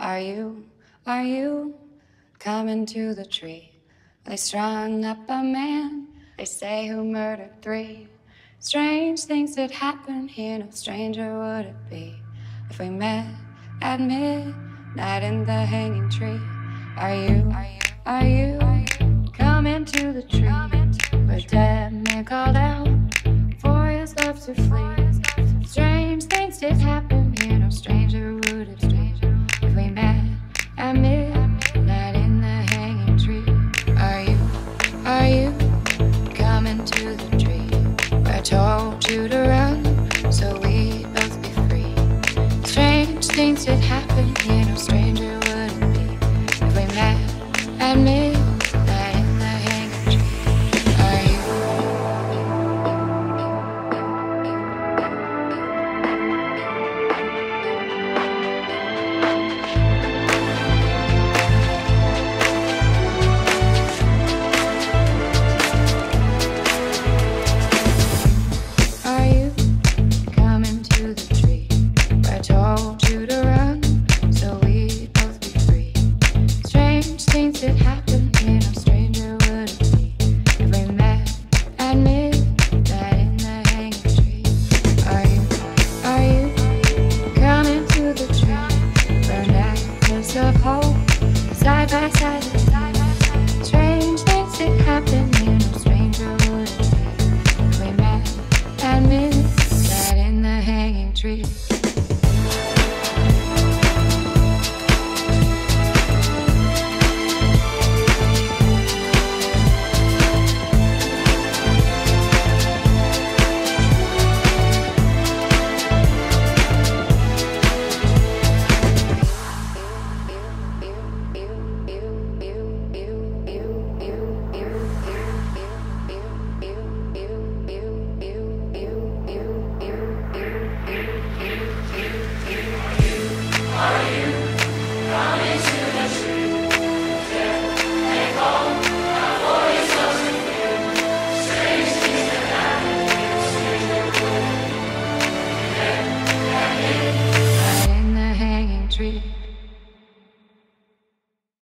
are you coming to the tree? They strung up a man, they say, who murdered 3. Strange things did happen here, no stranger would it be if we met at midnight in the hanging tree. Are you coming to the tree where dead man called out for his love to flee? Strange things did happen here, no stranger would it be if we met at midnight in the hanging tree. Are you coming to the tree where I told you to run so we'd both be free? Strange things did happen here, no stranger